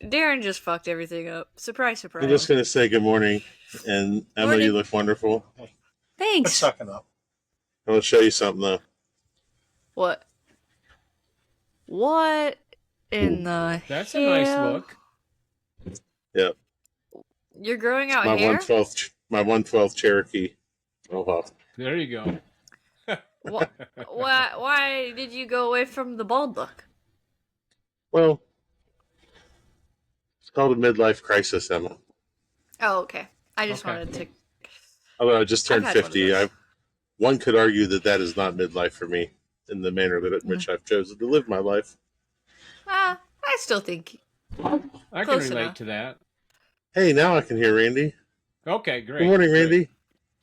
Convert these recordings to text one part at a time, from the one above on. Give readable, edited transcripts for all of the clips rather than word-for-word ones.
Darren just fucked everything up. Surprise, I'm just surprise. going to say good morning. And Emma, you Morning. look wonderful. What's Thanks. sucking up? I want to show you something, though. What? What in the That's hell? a nice look. Yep. You're growing out My hair? 112th Cherokee. Oh, well. There you go. Why did you go away from the bald look? Well, it's called a midlife crisis, Emma. Oh, okay. I just Okay. wanted to. Although I just turned I've had one of 50, those. one could argue that is not midlife for me in the manner that which I've chosen to live my life. I still think. I can Close relate enough. to that. Hey, now I can hear Randy. Okay, great. Good morning, great. Randy.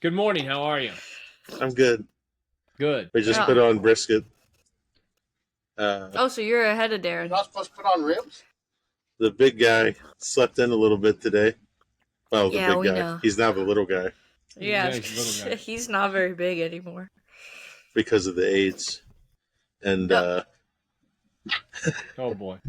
Good morning. How are you? I'm good. Good. We just Yeah. put on brisket. Oh, so you're ahead of You're Darren. not supposed to put on ribs? The big guy slept in a little bit today. Well, the Yeah, big we guy. know. He's now the little guy Yeah, Nice little guy. he's not very big anymore. because of the AIDS. And Yep. Oh boy.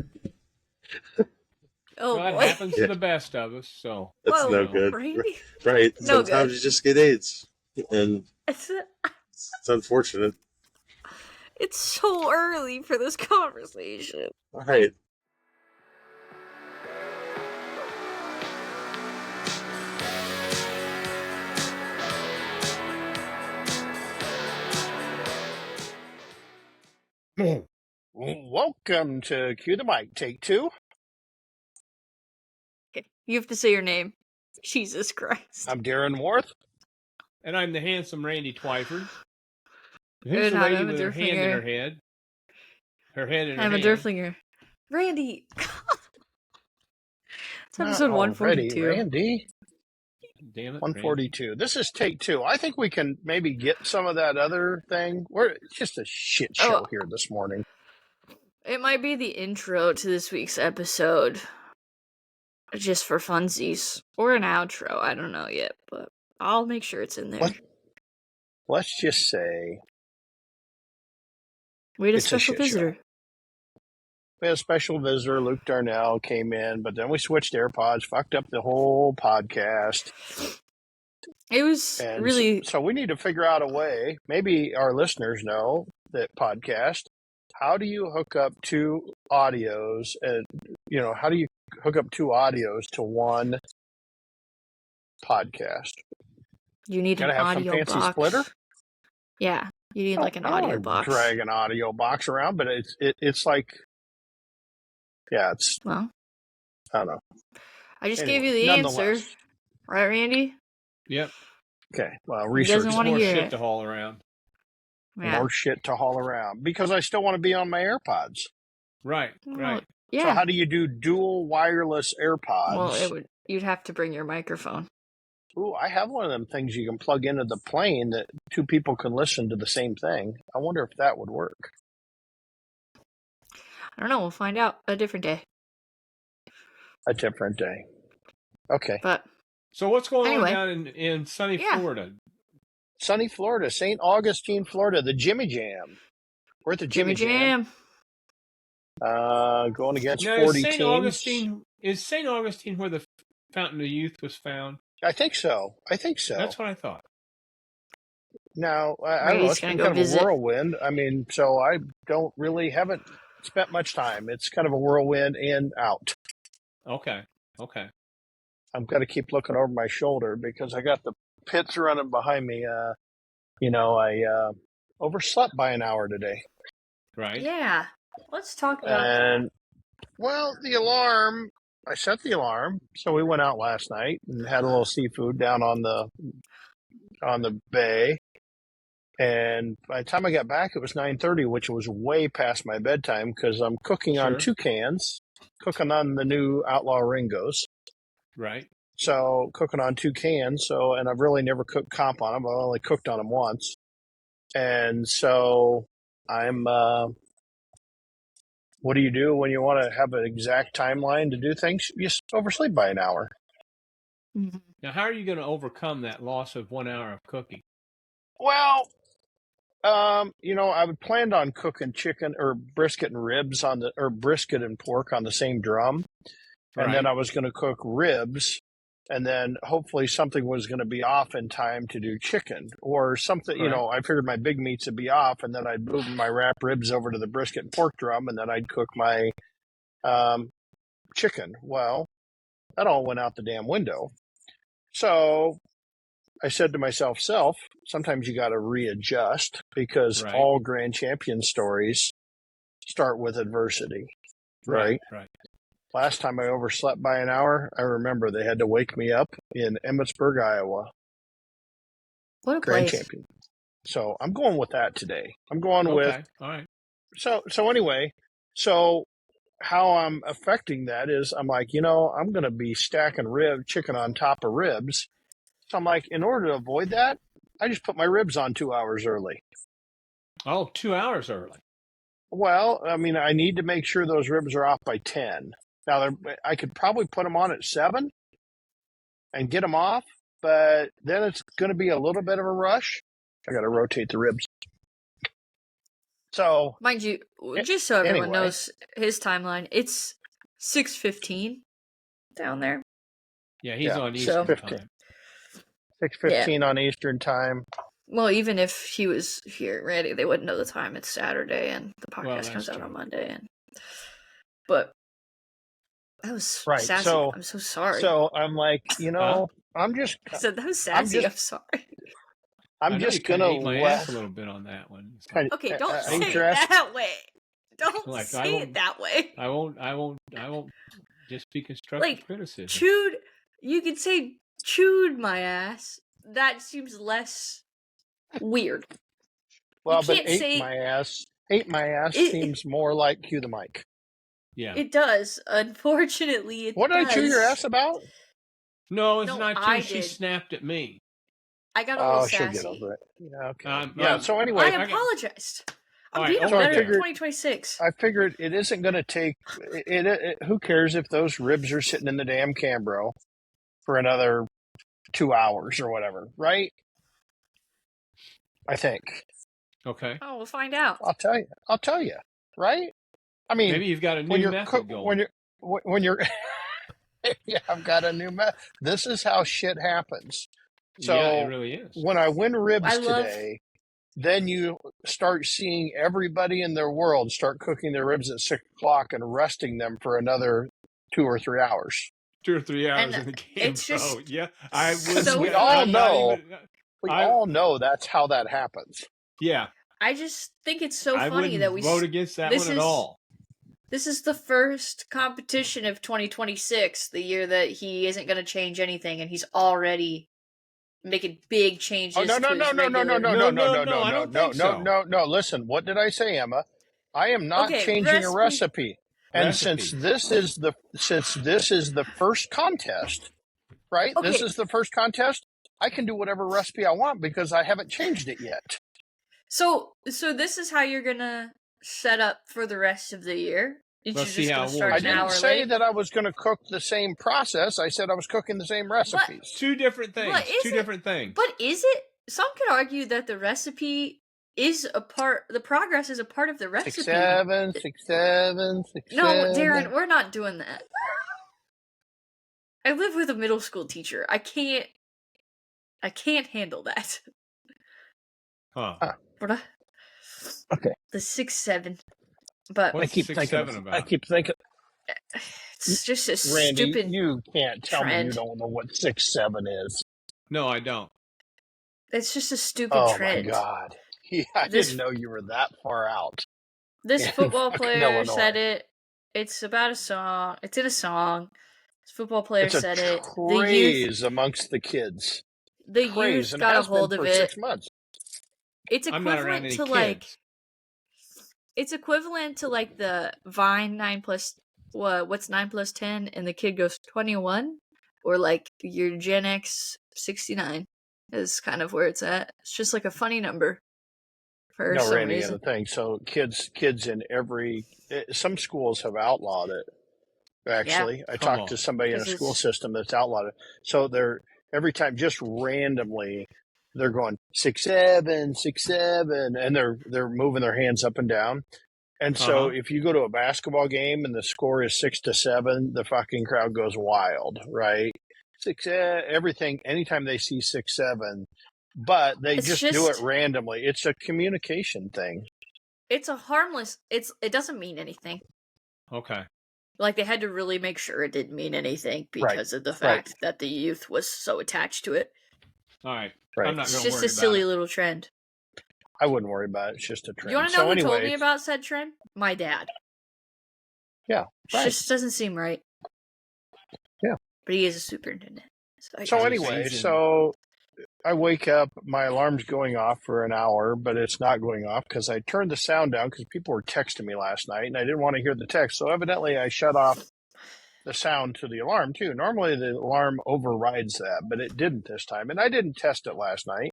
Oh Well, boy. that happens to the best of us. So that's Whoa, no good. Randy. Right. No Sometimes good. you just get AIDS. And It's unfortunate. it's so early for this conversation. All right. Welcome to Cue the Mic, take two. Okay, you have to say your name. Jesus Christ. I'm Darren Worth. and I'm the handsome Randy Twyford. Who's And the I'm lady Emma with her hand in her Durflinger. head? Her head in her I'm a hand. Durflinger. Randy. It's Not episode already, 142. Randy. Damn it, 142. This is take two. I think we can maybe get some of that other thing. It's just a shit show here this morning. It might be the intro to this week's episode. Just for funsies. Or an outro. I don't know yet, but I'll make sure it's in there. Let's just say We had a it's a special shit show. visitor. We had a special visitor. Luke Darnell came in, but then we switched AirPods, fucked up the whole podcast. It was And really... So we need to figure out a way. Maybe our listeners know that podcast. How do you hook up two audios? And how do you hook up two audios to one podcast? You need Gotta an have audio some fancy box. splitter. Yeah, you need like an I don't audio wanna box. drag an audio box around, but it's like, yeah, it's. Well, I don't know. I just Anyway, gave you the answer, nonetheless. right, Randy? Yep. Okay, well, He research. doesn't want to More hear shit it. to haul around. Yeah. More shit to haul around because I still want to be on my AirPods. Right, Well, right. yeah. So how do you do dual wireless AirPods? Well, you'd have to bring your microphone. Ooh, I have one of them things you can plug into the plane that two people can listen to the same thing. I wonder if that would work. I don't know. We'll find out a different day. A different day. Okay. But So what's going Anyway. on down in sunny Yeah. Florida? Sunny Florida, St. Augustine, Florida, the Jimmy Jam. We're at the Jimmy Jam. Going against Now, 40 is teams. St. Augustine where the Fountain of Youth was found? I think so. That's what I thought. Now, I don't know. Randy's It's gonna been go kind visit. of a whirlwind. I mean, so I haven't spent much time. It's kind of a whirlwind in, out. Okay. I've got to keep looking over my shoulder because I got the pits running behind me. I overslept by an hour today. Right. Yeah. Let's talk about And, well, I set the alarm. So we went out last night and had a little seafood down on the bay. And by the time I got back, it was 9:30, which was way past my bedtime because I'm cooking on Sure. 2 cans, cooking on the new Outlaw Ringos. Right. So cooking on 2 cans. And I've really never cooked comp on them. I've only cooked on them once. And so I'm, what do you do when you want to have an exact timeline to do things? You just oversleep by an hour. Mhm. Now, how are you going to overcome that loss of 1 hour of cooking? Well, I would planned on cooking chicken or brisket and ribs or brisket and pork on the same drum. And then I was going to cook ribs, and then hopefully something was going to be off in time to do chicken or something. You know, I figured my big meats would be off, and then I'd move my wrap ribs over to the brisket and pork drum, and then I'd cook my chicken. Well, that all went out the damn window. So I said to myself, sometimes you got to readjust, because all grand champion stories start with adversity, right? Last time I overslept by an hour, I remember they had to wake me up in Emmitsburg, Iowa. What a grand place. champion. So I'm going with that today. I'm going with. All right. So anyway, how I'm affecting that is I'm like, I'm going to be stacking chicken on top of ribs. So I'm like, in order to avoid that, I just put my ribs on 2 hours early. Oh, 2 hours early. Well, I mean, I need to make sure those ribs are off by 10. Now, I could probably put them on at 7 and get them off, but then it's going to be a little bit of a rush. I got to rotate the ribs. So, mind you, just so everyone knows his timeline, it's 6:15 down there. Yeah, he's on Eastern time. 6:15 on Eastern time. Well, even if he was here ready, they wouldn't know the time. It's Saturday, and the podcast comes out on Monday. But that was sassy. So, I'm so sorry. So I'm like, I'm just. I said that was sassy. I'm sorry. I'm just gonna eat my ass a little bit on that one. Okay, don't say it that way. Don't say it that way. I won't. Just be constructive criticism. You could say chewed my ass. That seems less weird. Well, but ate my ass seems more like cue the mic. Yeah, it does. Unfortunately, What did I chew your ass about? No, it's not you. She snapped at me. I got a little sassy. She'll get over it. Yeah, okay. So anyway, I apologized. I'm being better in 2026. I figured it isn't going to take. Who cares if those ribs are sitting in the damn Cambro for another 2 hours or whatever, right? I think. Okay. Oh, we'll find out. I'll tell you, right? I mean, maybe you've got a new method going. When you're yeah, I've got a new method. This is how shit happens. So yeah, it really is. When I win ribs today, then you start seeing everybody in their world start cooking their ribs at 6 o'clock and resting them for another 2 or 3 hours. 2 or 3 hours in the game. It's just I would. So we all know. We all know that's how that happens. Yeah. I just think it's so funny funny that we vote against that one at all. This is the first competition of 2026, the year that he isn't going to change anything, and he's already making big changes. Oh no! Listen, what did I say, Emma? I am not changing a recipe. And since this is the first contest, right? Okay. This is the first contest. I can do whatever recipe I want because I haven't changed it yet. So this is how you're gonna set up for the rest of the year. Let's see how it works. I didn't say that I was going to cook the same process. I said I was cooking the same recipes. Two different things. Different things. But is it? Some could argue that the recipe is a part. The progress is a part of the recipe. 6, 7, 6, 7, 6, No, 7. Darren, we're not doing that. I live with a middle school teacher. I can't handle that. Huh. What? Okay. The 6, 7. But I keep thinking it's just a Randy, stupid. You can't tell trend. me you don't know what 6, 7 is. No, I don't. It's just a stupid trend. Oh my God! Yeah, I didn't know you were that far out. This football player Illinois. said it. It's about a song. It's in a song. This football player said it. Craze amongst the kids. The youth got a hold of it. 6 months. It's equivalent to like. It's equivalent to like the Vine 9 plus. What's 9 plus 10? And the kid goes 21, or like your Gen X 69 is kind of where it's at. It's just like a funny number. For No, some Randy, reason. the thing. So kids in some schools have outlawed it. Actually, I talked to somebody in a school system that's outlawed it. So they're every time just randomly they're going 6, 7, 6, 7, and they're moving their hands up and down. And so if you go to a basketball game and the score is 6-7, the fucking crowd goes wild, right? Everything, anytime they see 6-7, but they just do it randomly. It's a communication thing. It's a harmless, it doesn't mean anything. Okay. Like, they had to really make sure it didn't mean anything because of the fact that the youth was so attached to it. All right. Right. I'm not going to worry about it. It's just a silly little trend. I wouldn't worry about it. It's just a trend. You want to know who told me about said trend? My dad. Yeah. Right. It just doesn't seem right. Yeah. But he is a superintendent. So anyway, I wake up, my alarm's going off for an hour, but it's not going off because I turned the sound down because people were texting me last night and I didn't want to hear the text. So evidently I shut off the sound to the alarm too. Normally the alarm overrides that, but it didn't this time. And I didn't test it last night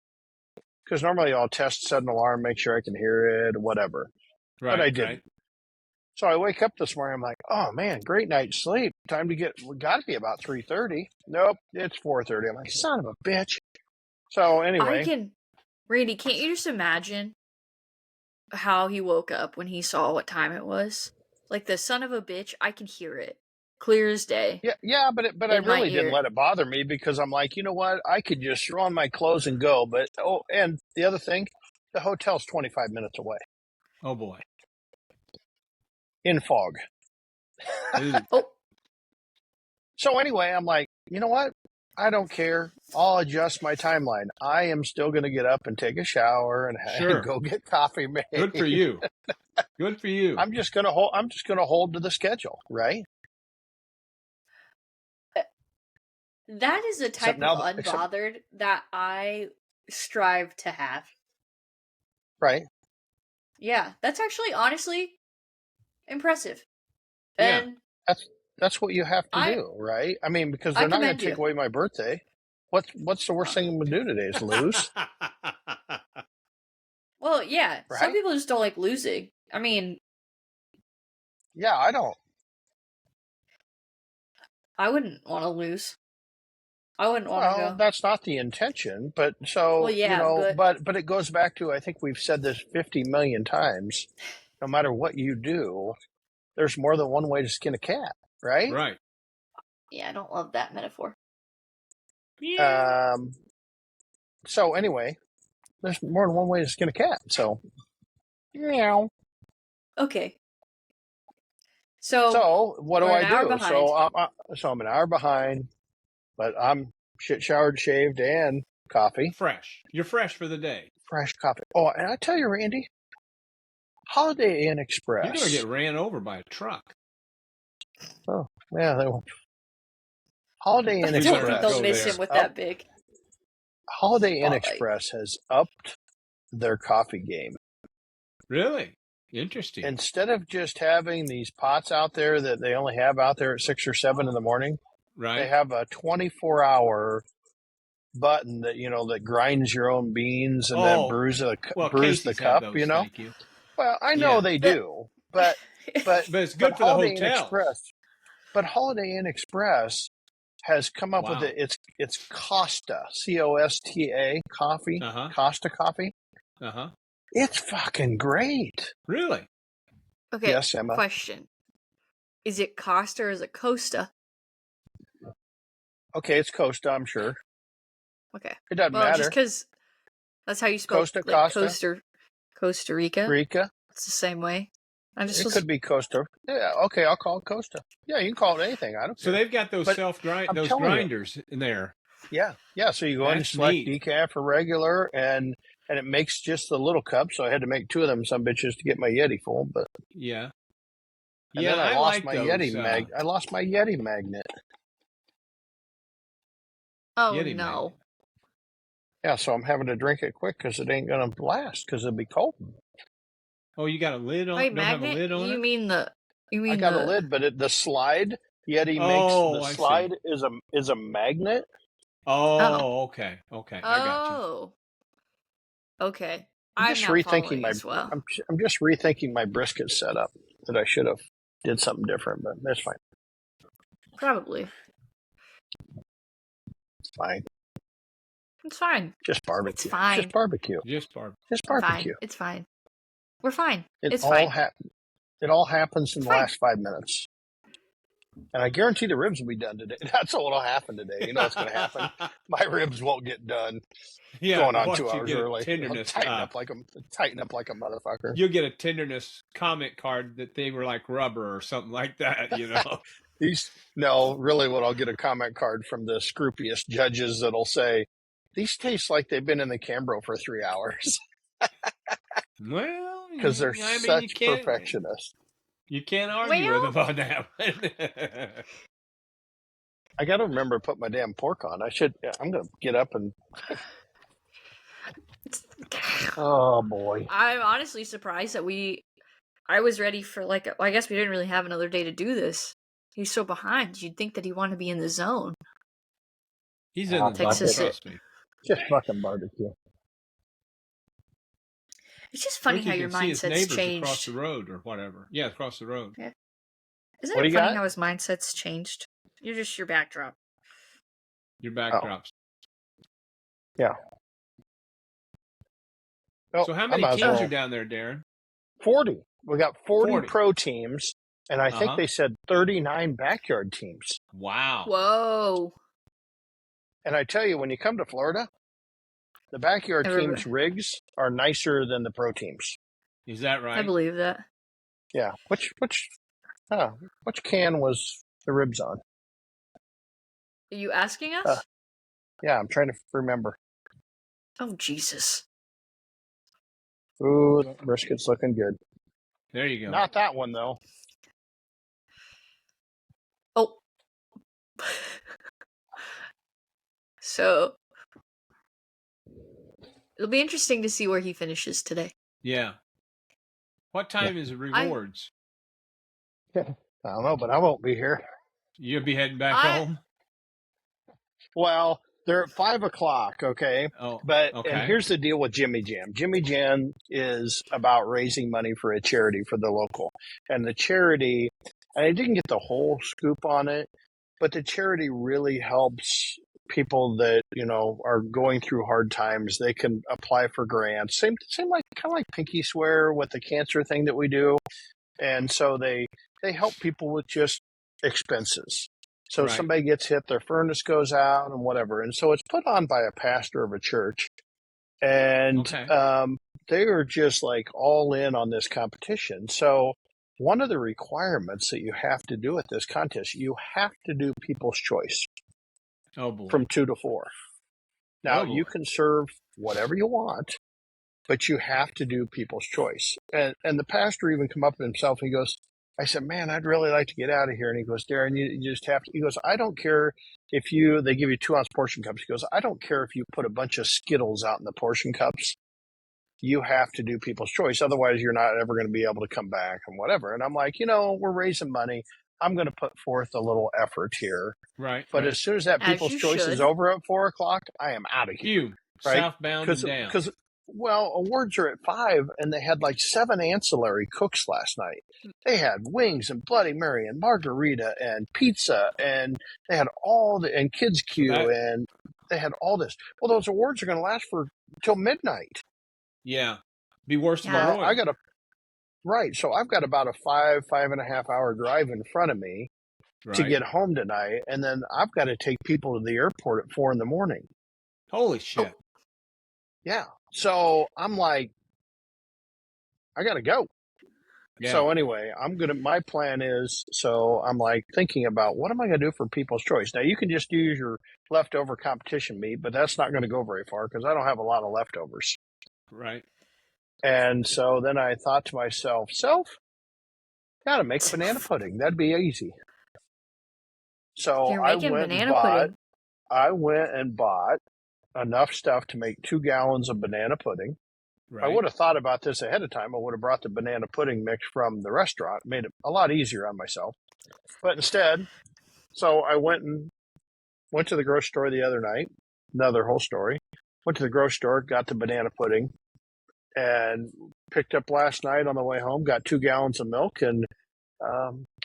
because normally I'll set an alarm, make sure I can hear it, whatever. Right, but I didn't. Right. So I wake up this morning, I'm like, oh man, great night's sleep. Time to got to be about 3:30. Nope, it's 4:30. I'm like, son of a bitch. So anyway. Randy, can't you just imagine how he woke up when he saw what time it was? Like, the son of a bitch, I can hear it. Clear as day. Yeah, but I really didn't let it bother me because I'm like, you know what? I could just throw on my clothes and go. But, and the other thing, the hotel's 25 minutes away. Oh, boy. In fog. So anyway, I'm like, you know what? I don't care. I'll adjust my timeline. I am still going to get up and take a shower and go get coffee made. Good for you. Good for you. I'm just going to hold to the schedule, right? That is a type of unbothered that I strive to have. Right. Yeah, that's actually honestly impressive. Yeah, and that's what you have to do, right? I mean, because they're not going to take away my birthday. What's the worst thing I'm going to do today is lose? Well, yeah. Right? Some people just don't like losing. I mean... Yeah, I don't. I wouldn't want to lose. I wouldn't want to go. Well, that's not the intention, but so, but it goes back to, I think we've said this 50 million times, no matter what you do, there's more than one way to skin a cat, right? Right. Yeah, I don't love that metaphor. Yeah. So anyway, there's more than one way to skin a cat, so, meow. Okay. So what do I do? So I'm an hour behind, but I'm showered, shaved, and coffee. Fresh. You're fresh for the day. Fresh coffee. Oh, and I tell you, Randy, Holiday Inn Express. You're going to get ran over by a truck. Oh, yeah, they won't. Holiday Inn Express. I don't think they'll miss him with that big. Holiday Inn Express has upped their coffee game. Really? Interesting. Instead of just having these pots out there that they only have out there at 6 or 7 in the morning, right? They have a 24-hour button that grinds your own beans and then brews the cup. Thank you. Well, I know they do, but it's good for the hotel. But Holiday Inn Express has come up with it. It's Costa, Costa coffee, Costa coffee. It's fucking great. Really? Okay. Yes, Emma. Question: is it Costa or is it Costa? Okay, it's Costa, I'm sure. Okay. It doesn't matter. Just because that's how you spell Costa, Costa Rica. Rica. It's the same way. It could be Costa. Yeah, okay, I'll call it Costa. Yeah, you can call it anything. I don't care. So they've got those grinders in there. Yeah. So you go in and select decaf or regular, and it makes just the little cup. So I had to make 2 of them, some bitches, to get my Yeti full. But yeah. And then I lost my Yeti I lost my Yeti magnet. Oh, Yeti no. Magnet. Yeah, so I'm having to drink it quick because it ain't going to last because it'll be cold. Oh, you got a lid on it? Wait, magnet? Have a lid on it? I got a lid, but the slide, Yeti makes the slide is a magnet. Oh, okay. I got you. Okay. I'm just rethinking I'm just rethinking my brisket setup that I should have did something different, but that's fine. Probably. It's fine. It's fine. Just barbecue. It's fine. Just barbecue. Just barbecue. Just barbecue. It's fine. We're fine. It's fine. It all happens in the Fine. last 5 minutes. And I guarantee the ribs will be done today. That's what'll happen today. You know what's going to happen? My ribs won't get done. Going on 2 hours early. Tenderness. Tighten up like a motherfucker. You'll get a tenderness comment card that they were like rubber or something like that, you know. Really what I'll get a comment card from the scrupulous judges that'll say, these taste like they've been in the Cambro for 3 hours. Well, because they're such perfectionists. You can't argue with them on that one. I got to remember to put my damn pork on. I'm going to get up and... Oh, boy. I'm honestly surprised that I was ready for I guess we didn't really have another day to do this. He's so behind. You'd think that he wanted to be in the zone. He's in the Texas. Trust me. Just fucking barbecue. It's just funny how your mindset's changed. Across the road or whatever. Yeah, across the road. Yeah. Isn't it funny how his mindset's changed? You're just your backdrop. Your backdrops. Yeah. So how many teams are down there, Darren? 40. We got 40 pro teams, and I think they said 39 backyard teams. Wow. Whoa. And I tell you, when you come to Florida, the backyard teams' rigs are nicer than the pro teams. Is that right? I believe that. Yeah. Which can was the ribs on? Are you asking us? Yeah, I'm trying to remember. Oh, Jesus. Ooh, that brisket's looking good. There you go. Not that one, though. Oh. So, it'll be interesting to see where he finishes today. Yeah. What time is the rewards? I don't know, but I won't be here. You'll be heading back home? Well, they're at 5 o'clock, okay? Oh, And here's the deal with Jimmy Jam. Jimmy Jam is about raising money for a charity for the local. And the charity, and I didn't get the whole scoop on it, but the charity really helps people that, are going through hard times. They can apply for grants. Same like kind of like Pinky Swear with the cancer thing that we do. And so they help people with just expenses. So somebody gets hit, their furnace goes out and whatever. And so it's put on by a pastor of a church. And they are just like all in on this competition. So one of the requirements that you have to do at this contest, you have to do People's Choice. Oh, boy. From 2 to 4. Now, you can serve whatever you want, but you have to do People's Choice. And the pastor even come up to himself and he goes, I said, man, I'd really like to get out of here. And he goes, Darren, you just have to. He goes, I don't care if they give you 2-ounce portion cups. He goes, I don't care if you put a bunch of Skittles out in the portion cups. You have to do People's Choice. Otherwise, you're not ever going to be able to come back and whatever. And I'm like, we're raising money. I'm going to put forth a little effort here. Right. But as soon as that People's Choice is over at 4 o'clock, I am out of here. Southbound and down. Because, awards are at 5, and they had like 7 ancillary cooks last night. They had wings and Bloody Mary and margarita and pizza, and they had and kids queue, and they had all this. Well, those awards are going to last till midnight. Yeah. Be worse than the Royal. So I've got about a 5.5 hour drive in front of me to get home tonight, and then I've got to take people to the airport at 4 a.m. Holy shit. Oh, yeah. So I'm like, I got to go. Yeah. So anyway, my plan is, I'm like thinking about what am I going to do for People's Choice? Now you can just use your leftover competition meat, but that's not going to go very far because I don't have a lot of leftovers. Right. And so then I thought to myself, got to make banana pudding. That'd be easy. So I went and bought enough stuff to make 2 gallons of banana pudding. Right. I would have thought about this ahead of time. I would have brought the banana pudding mix from the restaurant, made it a lot easier on myself. But instead, so I went to the grocery store the other night, another whole story. Went to the grocery store, got the banana pudding, and picked up last night on the way home, got 2 gallons of milk. And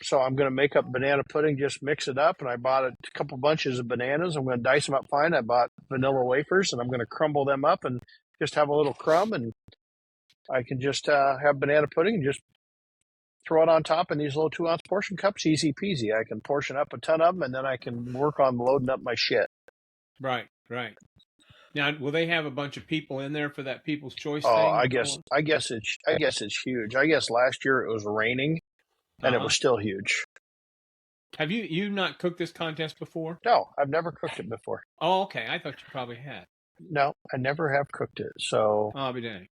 so I'm going to make up banana pudding, just mix it up. And I bought a couple bunches of bananas. I'm going to dice them up fine. I bought vanilla wafers, and I'm going to crumble them up and just have a little crumb. And I can just have banana pudding and just throw it on top in these little 2-ounce portion cups. Easy peasy. I can portion up a ton of them, and then I can work on loading up my shit. Right. Now, will they have a bunch of people in there for that People's Choice Oh, thing? I guess it's huge. I guess last year it was raining, and it was still huge. Have you not cooked this contest before? No, I've never cooked it before. Oh, okay. I thought you probably had. No, I never have cooked it. So I'll be dang.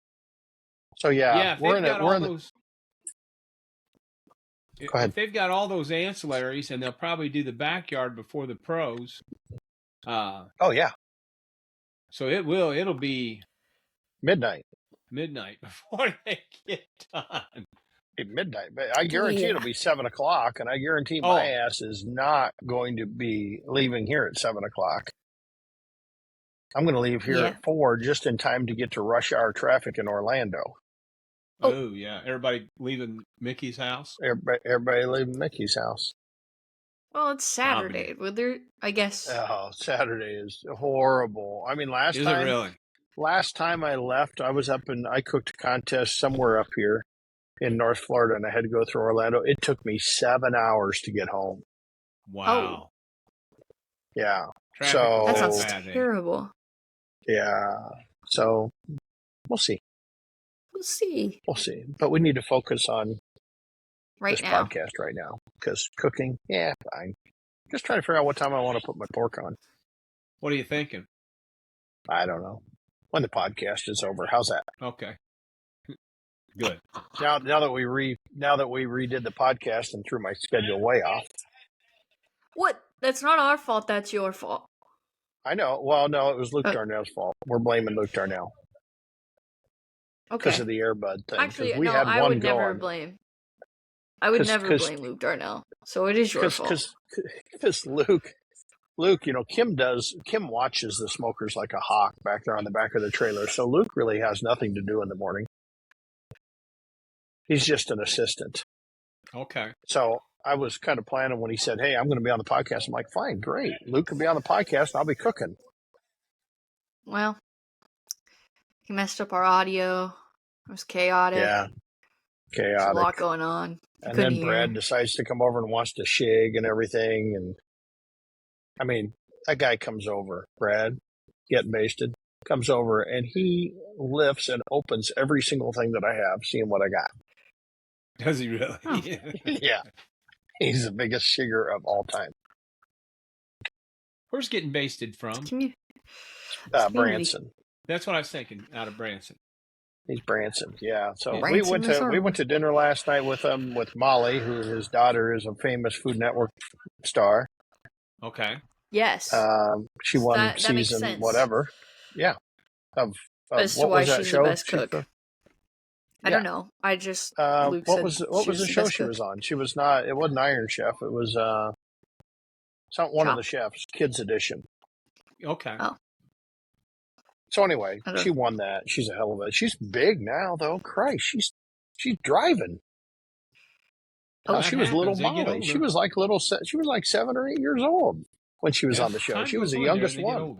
So yeah, Go ahead. If they've got all those ancillaries, and they'll probably do the backyard before the pros. Oh yeah. So it'll be midnight before they get done. Midnight, but I guarantee it'll be 7:00, and I guarantee my ass is not going to be leaving here at 7:00. I'm going to leave here at 4 just in time to get to rush hour traffic in Orlando. Oh yeah, everybody leaving Mickey's house. Everybody leaving Mickey's house. Well, it's Saturday. I guess. Oh, Saturday is horrible. I mean, last time I left, I cooked a contest somewhere up here in North Florida, and I had to go through Orlando. It took me 7 hours to get home. Wow. Yeah. That sounds terrible. Yeah. So we'll see. We'll see. But we need to focus on this podcast right now, because cooking, fine. Just trying to figure out what time I want to put my pork on. What are you thinking? I don't know. When the podcast is over. How's that? Okay. Good. Now that we redid the podcast and threw my schedule way off. What? That's not our fault. That's your fault. I know. Well, no, it was Luke Darnell's fault. We're blaming Luke Darnell. Okay. Because of the earbud thing. Actually, I would never blame Luke Darnell. So it is your fault. Because Luke, Kim watches the smokers like a hawk back there on the back of the trailer. So Luke really has nothing to do in the morning. He's just an assistant. Okay. So I was kind of planning when he said, "Hey, I'm going to be on the podcast." I'm like, "Fine, great. Luke can be on the podcast, and I'll be cooking." Well, he messed up our audio. It was chaotic. Yeah, chaotic. There's a lot going on. And then Brad decides to come over and wants to shig and everything. And I mean, that guy comes over, Brad, getting basted, comes over, and he lifts and opens every single thing that I have, seeing what I got. Does he really? Oh. Yeah. He's the biggest shigger of all time. Where's getting basted from? Branson. That's what I was thinking, out of Branson. He's Branson, yeah. So we went to dinner last night with Molly, who his daughter is a famous Food Network star. Okay. Yes. She won season whatever. Yeah. As to why she's the best cook. I don't know. I just Luke what was the show she was on? She was not. It wasn't Iron Chef. It was one of the chefs, Kids Edition. Okay. Oh. So anyway, she won that. She's a hell of a. She's big now, though. Christ, she's driving. Oh, she was little Molly. She was like 7 or 8 years old when she was on the show. She was the youngest one.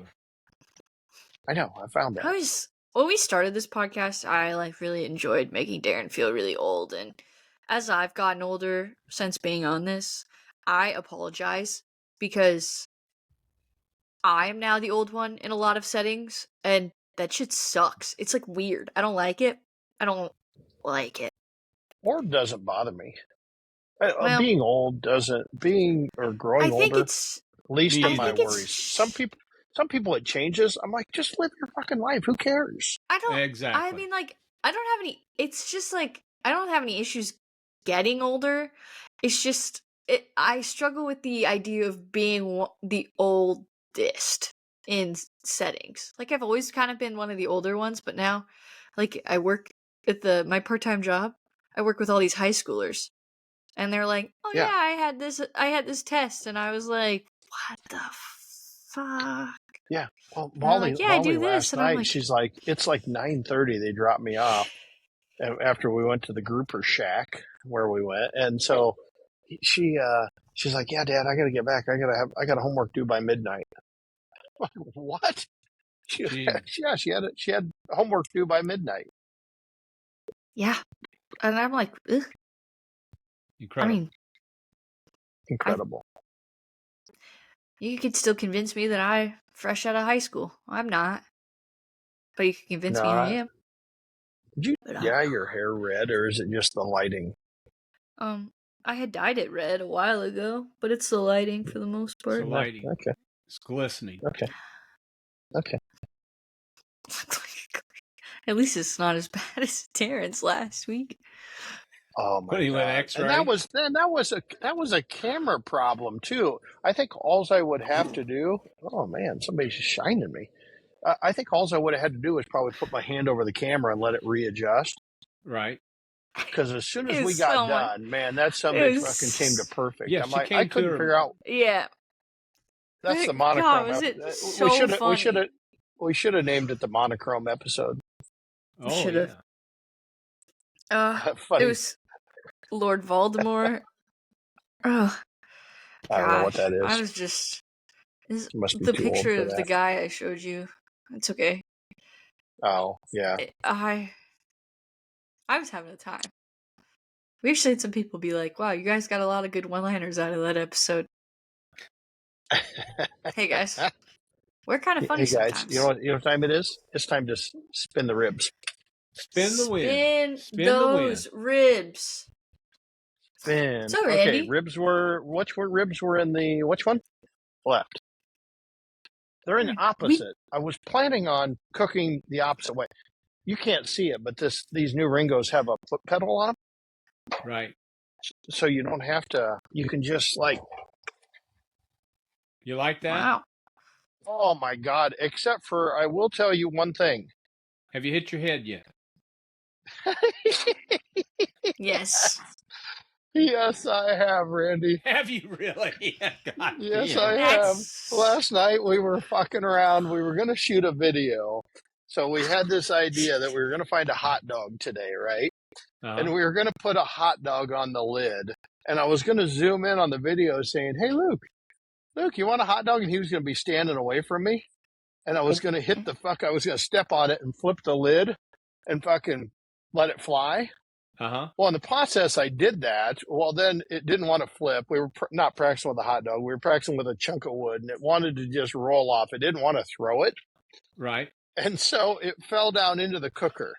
I know. I found that. When we started this podcast, I really enjoyed making Darren feel really old, and as I've gotten older since being on this, I apologize because I am now the old one in a lot of settings, and that shit sucks. It's weird. I don't like it. Old doesn't bother me. Being old doesn't. Growing older. It's least of my worries. Some people it changes. I'm like, just live your fucking life. Who cares? I don't. Exactly. I mean, I don't have any. It's just I don't have any issues getting older. It's just I struggle with the idea of being the oldest in settings. I've always kind of been one of the older ones, but now, I work at my part-time job. I work with all these high schoolers, and they're like, "Oh yeah, I had this test," and I was like, "What the fuck?" Yeah. Well, Molly, I do this. Last night, she's like, it's 9:30. They dropped me off after we went to the grouper shack where we went, and so she's like, "Yeah, Dad, I got to get back. I got a homework due by midnight." I'm like, what? She had homework due by midnight. Yeah, and I'm like, ugh. Incredible. I mean, Incredible. You could still convince me that I'm fresh out of high school. I'm not. But you can convince me I am. Did you dye your hair red, or is it just the lighting? I had dyed it red a while ago, but it's the lighting for the most part. It's the lighting. Okay. It's glistening. Okay. At least it's not as bad as Terrence last week. Oh my God! X-ray? And that was a camera problem too. I think all I would have to do. Oh man, somebody's shining me. I think all I would have had to do is probably put my hand over the camera and let it readjust. Right. Because as soon as we got done, man, that somebody fucking came to perfect. Yes, I couldn't figure out. Yeah. That's the monochrome. God, so we should have named it the monochrome episode. Oh, should have. It was Lord Voldemort. Oh, I don't know what that is. I was just must be the picture of the guy I showed you. It's okay. Oh yeah. I was having a time. We actually had some people be like, "Wow, you guys got a lot of good one-liners out of that episode." Hey guys, we're kind of funny sometimes. You know what time it is? It's time to spin the ribs. Spin the wheel. Spin those ribs. Spin. So okay, Randy. ribs were in the which one? Left. They're in the opposite. I was planning on cooking the opposite way. You can't see it, but these new Ringos have a foot pedal on them. Right. So you don't have to. You can just like. You like that? Wow. Oh my God! Except for, I will tell you one thing. Have you hit your head yet? Yes. Yes, I have, Randy. Have you really? God yes, damn. I have. Last night we were fucking around. We were going to shoot a video. So we had this idea that we were going to find a hot dog today, right? And we were going to put a hot dog on the lid. And I was going to zoom in on the video saying, "Hey, Luke, you want a hot dog?" And he was going to be standing away from me. And I was going to I was going to step on it and flip the lid and fucking let it fly. Well, in the process, I did that. Well, then it didn't want to flip. We were not practicing with a hot dog. We were practicing with a chunk of wood, and it wanted to just roll off. It didn't want to throw it. Right. And so it fell down into the cooker.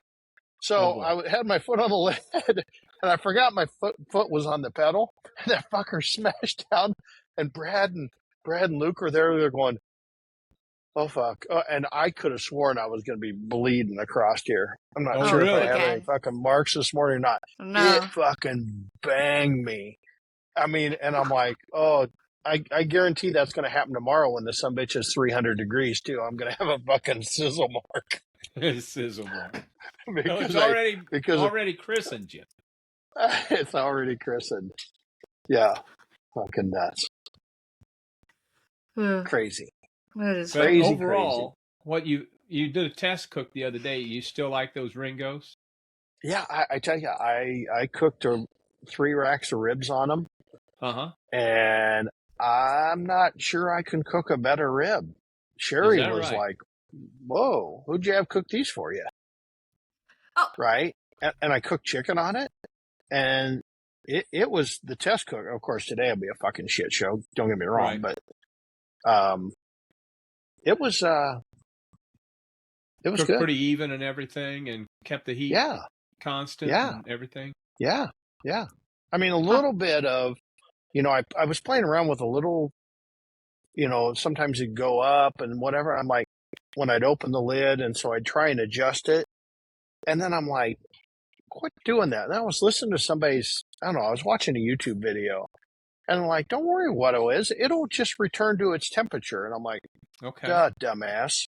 So I had my foot on the lid, and I forgot my foot was on the pedal. And that fucker smashed down, and Brad and Luke were there. They're going, "Oh, fuck." And I could have sworn I was going to be bleeding across here. I'm not sure if I have any fucking marks this morning or not. No. It fucking banged me. I mean, and I'm like, oh, I guarantee that's going to happen tomorrow when the sumbitch is 300 degrees, too. I'm going to have a fucking sizzle mark. Sizzle mark. Because it's already christened you. It's already christened. Yeah. Fucking nuts. Crazy. That is crazy. Overall, what you did a test cook the other day. You still like those Ringos? Yeah, I tell you, I cooked 3 racks of ribs on them. And I'm not sure I can cook a better rib. Sherry was like, "Whoa, who'd you have cook these for you?" Oh. Right? And I cooked chicken on it. And it was the test cook. Of course, today will be a fucking shit show. Don't get me wrong. But it was Cooked good. Pretty even and everything, and kept the heat constant and everything. Yeah. I mean, a little bit of, I was playing around with a little, sometimes it'd go up and whatever. I'm like, when I'd open the lid, and so I'd try and adjust it. And then I'm like, quit doing that. And I was listening to somebody's, I was watching a YouTube video. And I'm like, don't worry what it is. It'll just return to its temperature. And I'm like, okay, duh, dumbass.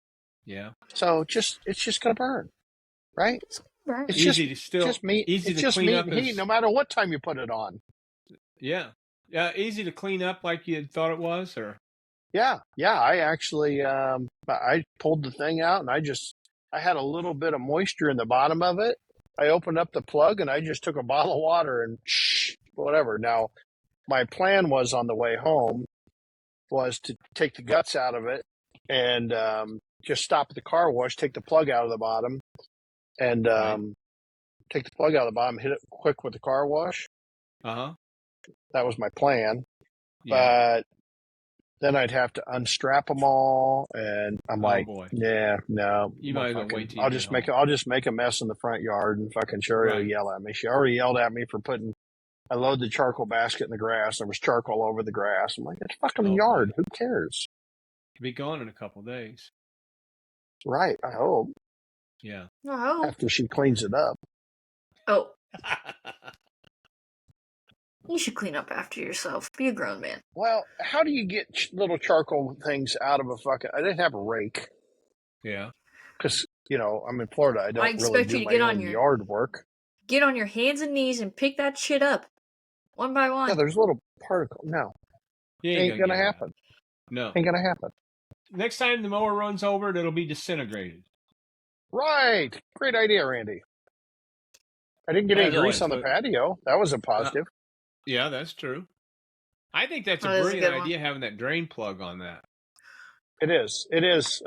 Yeah. So it's just going to burn, right? It's easy just, to just meat. Easy it's to just clean meat up and heat, no matter what time you put it on. Yeah. Easy to clean up like you thought it was, or? Yeah. I actually, I pulled the thing out, and I had a little bit of moisture in the bottom of it. I opened up the plug, and I just took a bottle of water and whatever. Now, my plan was on the way home was to take the guts out of it and just stop at the car wash, take the plug out of the bottom, and take the plug out of the bottom, hit it quick with the car wash. That was my plan. Yeah. But then I'd have to unstrap them all, and I'm like, boy. yeah, no. You might as well wait till you I'll get just home. I'll just make a mess in the front yard, and fucking Sherry will yell at me. She already yelled at me for putting. I load the charcoal basket in the grass. There was charcoal over the grass. I'm like, it's fucking a yard. Boy. Who cares? Be gone in a couple of days. Right. I hope. Yeah. Oh. After she cleans it up. Oh. You should clean up after yourself. Be a grown man. Well, how do you get little charcoal things out of a fucking... I didn't have a rake. Yeah. Because, I'm in Florida. I don't really do my own yard work. Get on your hands and knees and pick that shit up. One by one. Yeah, there's little particles. No. Ain't gonna happen. No. Ain't gonna happen. Next time the mower runs over it, it'll be disintegrated. Right. Great idea, Randy. I didn't get any grease on the patio. That was a positive. Yeah, that's true. I think that's a brilliant idea, having that drain plug on that. It is. It is.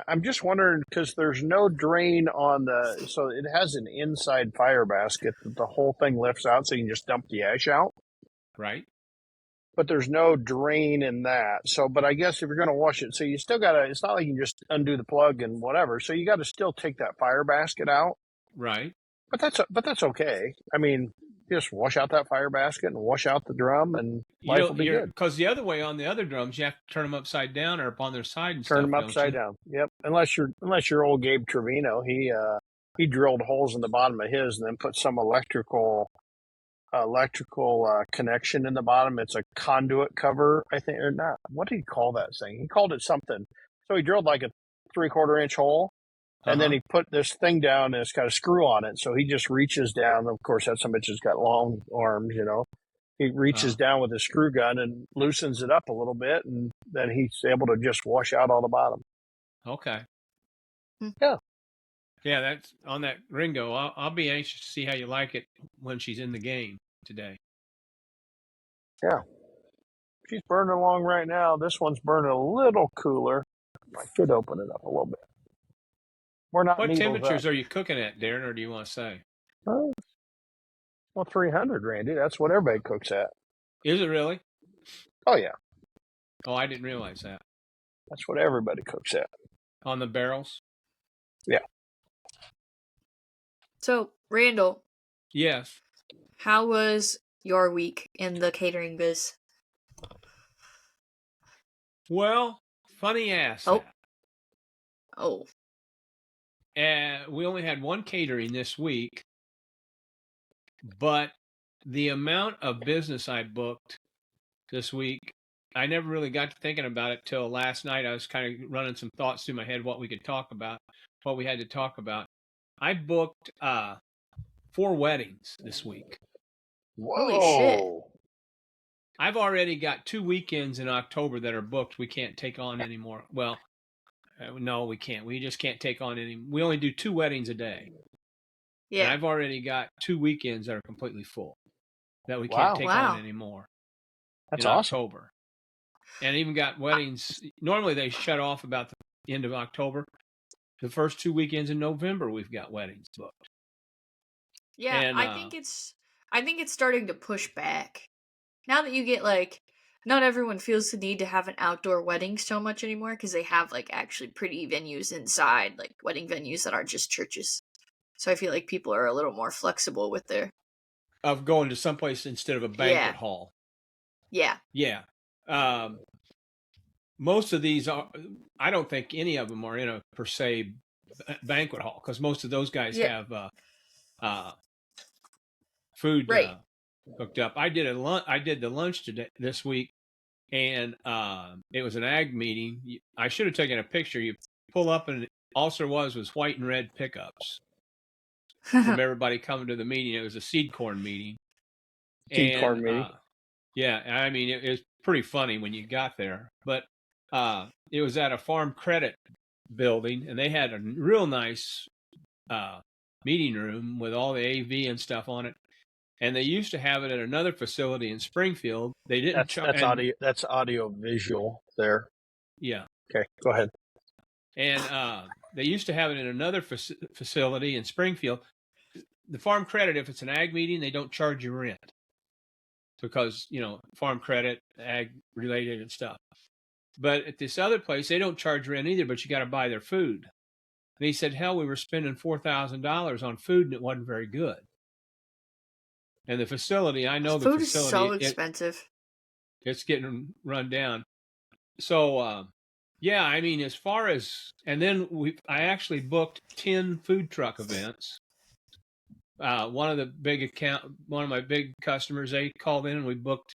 I'm just wondering, because there's no drain on so it has an inside fire basket that the whole thing lifts out, so you can just dump the ash out. Right. But there's no drain in that. So, but I guess if you're going to wash it, so you still got to, it's not like you can just undo the plug and whatever. So you got to still take that fire basket out. Right. But that's okay. I mean, just wash out that fire basket and wash out the drum, and life will be good. Because the other way, on the other drums, you have to turn them upside down or up on their side and turn them upside down. Yep. Unless you're old Gabe Trevino, he drilled holes in the bottom of his and then put some electrical connection in the bottom. It's a conduit cover, I think, or not. What did he call that thing? He called it something. So he drilled like a 3/4 inch hole. And then he put this thing down, and it's got a screw on it. So he just reaches down. Of course, that some bitch has got long arms, He reaches down with a screw gun and loosens it up a little bit, and then he's able to just wash out all the bottom. Okay. Yeah. Yeah, that's on that Ringo. I'll be anxious to see how you like it when she's in the game today. Yeah. She's burning along right now. This one's burning a little cooler. I could open it up a little bit. We're not. What temperatures are you cooking at, Darren, or do you want to say? Well, 300, Randy. That's what everybody cooks at. Is it really? Oh, yeah. Oh, I didn't realize that. That's what everybody cooks at. On the barrels? Yeah. So, Randall. Yes. How was your week in the catering biz? Well, funny ass. Oh. We only had one catering this week, but the amount of business I booked this week, I never really got to thinking about it till last night. I was kind of running some thoughts through my head, what we could talk about, what we had to talk about. I booked 4 weddings this week. Whoa. Holy shit. I've already got 2 weekends in October that are booked. We can't take on anymore. Well, no, we can't. We just can't take on any. We only do 2 weddings a day. Yeah. And I've already got 2 weekends that are completely full that we can't take on anymore. That's awesome. October. And even got weddings. Normally they shut off about the end of October. The first 2 weekends in November, we've got weddings booked. Yeah, and, I think it's starting to push back. Now that you get not everyone feels the need to have an outdoor wedding so much anymore because they have actually pretty venues inside, wedding venues that aren't just churches. So I feel like people are a little more flexible with of going to someplace instead of a banquet hall. Yeah. Yeah. Most of these I don't think any of them are in a per se banquet hall because most of those guys have food hooked up. I did the lunch this week, and it was an ag meeting. I should have taken a picture. You pull up, and all there was white and red pickups from everybody coming to the meeting. It was a seed corn meeting. Corn meeting. Yeah, I mean it was pretty funny when you got there, but it was at a farm credit building, and they had a real nice meeting room with all the AV and stuff on it. And they used to have it at another facility in Springfield. They didn't. That's audio visual there. Yeah. Okay, go ahead. And they used to have it in another facility in Springfield. The farm credit, if it's an ag meeting, they don't charge you rent. because, farm credit, ag related and stuff. But at this other place, they don't charge rent either, but you got to buy their food. And he said, hell, we were spending $4,000 on food and it wasn't very good. And the facility, I know food the facility. Food is so expensive. It's getting run down. So, yeah, I mean, as far as, and then I actually booked 10 food truck events. One of my big customers, they called in and we booked,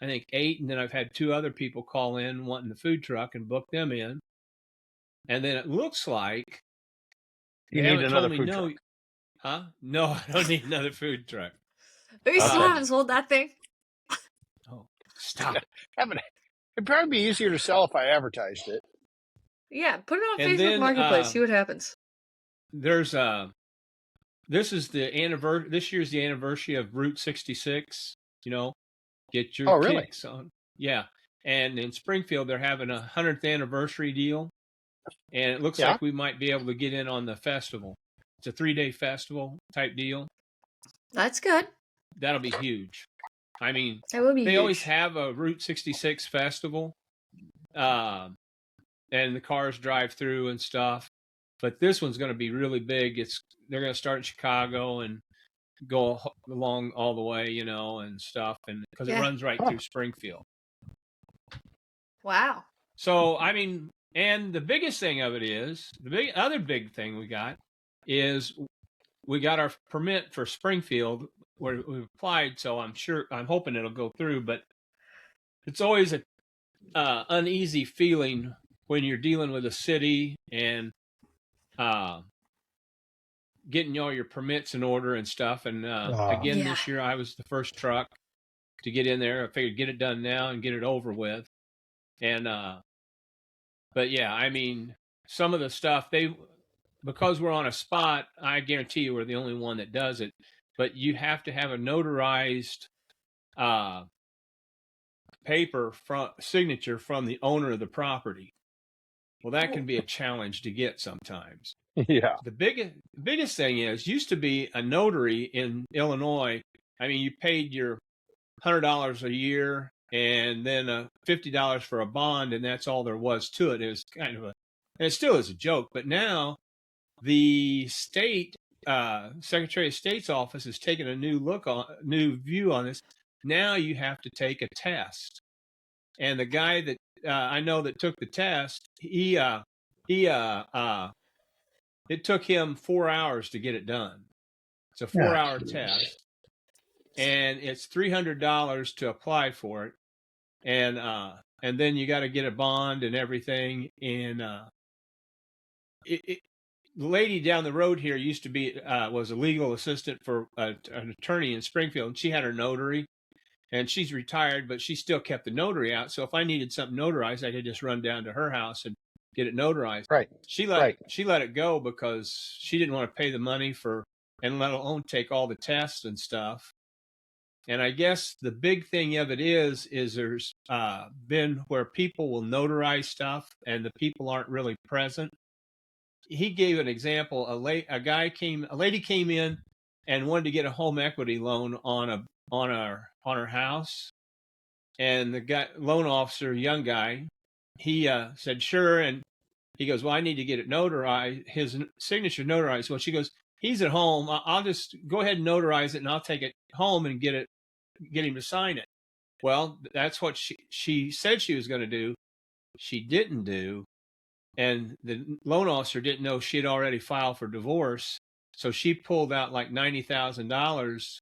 I think 8. And then I've had 2 other people call in wanting the food truck and book them in. And then it looks like you need another food truck. Huh? No, I don't need another food truck. We still haven't sold that thing. Oh, stop. It'd probably be easier to sell if I advertised it. Yeah, put it on Facebook Marketplace. See what happens. There's this is the anniversary. This year's the anniversary of Route 66. Get your kicks on. Yeah, and in Springfield they're having a 100th anniversary deal, and it looks like we might be able to get in on the festival. It's a 3-day festival type deal. That's good. That'll be huge. I mean, that will be they huge. always have a Route 66 festival, and the cars drive through and stuff. But this one's going to be really big. They're going to start in Chicago and go along all the way, and stuff, and because it runs right through Springfield. Wow. So, I mean, and the biggest thing of it is, other big thing we got is we got our permit for Springfield where we applied. So I'm hoping it'll go through, but it's always a uneasy feeling when you're dealing with a city and getting all your permits in order and stuff. And again, this year I was the first truck to get in there. I figured get it done now and get it over with. And but yeah, I mean, some of the stuff because we're on a spot, I guarantee you we're the only one that does it. But you have to have a notarized paper signature from the owner of the property. Well, that can be a challenge to get sometimes. Yeah. The biggest thing used to be a notary in Illinois. I mean, you paid your $100 a year and then $50 for a bond, and that's all there was to it. It was kind of and it still is a joke, but now the state Secretary of State's office has taken a new view on this. Now you have to take a test, and the guy that I know that took the test, it took him 4 hours to get it done. It's a 4-hour test, and it's $300 to apply for it, and then you got to get a bond and everything. And the lady down the road here used to be was a legal assistant for an attorney in Springfield, and she had her notary, and she's retired, but she still kept the notary out. So if I needed something notarized, I could just run down to her house and get it notarized. Right. She let it go because she didn't want to pay the money and let alone take all the tests and stuff. And I guess the big thing of it is there's been where people will notarize stuff and the people aren't really present. He gave an example. A lady came in and wanted to get a home equity loan on her house, and the loan officer, young guy, he said sure, and he goes, well, I need to get it notarized, his signature notarized. Well, she goes, he's at home. I'll just go ahead and notarize it, and I'll take it home and get him to sign it. Well, that's what she said she was going to do. She didn't do. And the loan officer didn't know she had already filed for divorce. So she pulled out like $90,000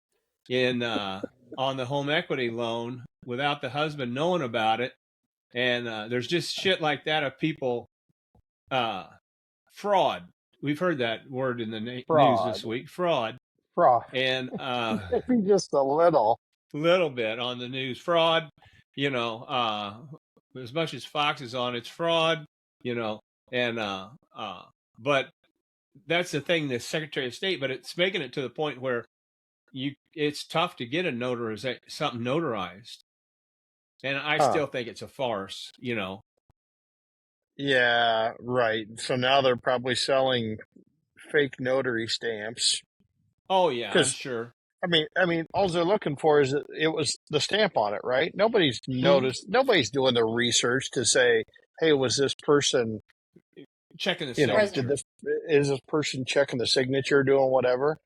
on the home equity loan without the husband knowing about it. And there's just shit like that of people, fraud. We've heard that word in the news this week, fraud. And maybe just a little bit on the news, fraud, as much as Fox is on, it's fraud, and but that's the thing, the Secretary of State, but it's making it to the point where it's tough to get something notarized, and I still think it's a farce, Yeah, right. So now they're probably selling fake notary stamps. Oh yeah, I'm sure. I mean, all they're looking for is that it was the stamp on it, right? Nobody's noticed. Nobody's doing the research to say, "Hey, was this person checking the signature? Is this person checking the signature, doing whatever?"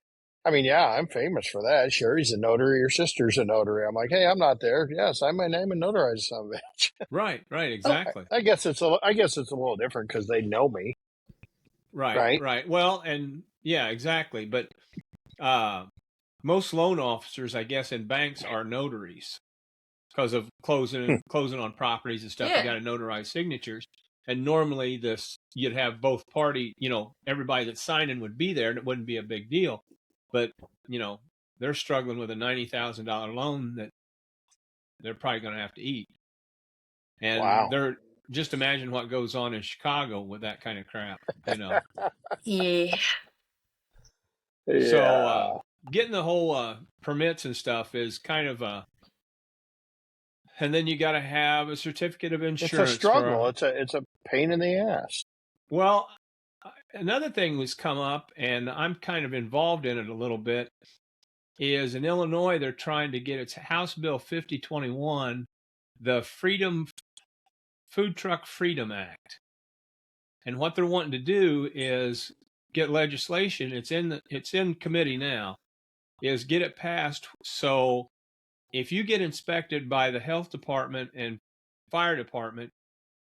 I mean, yeah, I'm famous for that. Sherry's a notary. Your sister's a notary. I'm like, hey, I'm not there. Yeah, sign my name and notarize some of it. Right, exactly. I guess it's a little different because they know me. Right. Well, and yeah, exactly. But most loan officers, I guess, in banks are notaries because of closing on properties and stuff. Yeah. You got to notarize signatures, and normally you'd have both party. Everybody that's signing would be there, and it wouldn't be a big deal. But they're struggling with a $90,000 loan that they're probably going to have to eat. And they're just imagine what goes on in Chicago with that kind of crap. Yeah. So getting the whole permits and stuff is kind of and then you got to have a certificate of insurance. It's a struggle. It's a pain in the ass. Well, another thing was come up, and I'm kind of involved in it a little bit, is in Illinois, they're trying to get its House Bill 5021, the Food Truck Freedom Act. And what they're wanting to do is get legislation, it's in committee now, is get it passed so if you get inspected by the health department and fire department,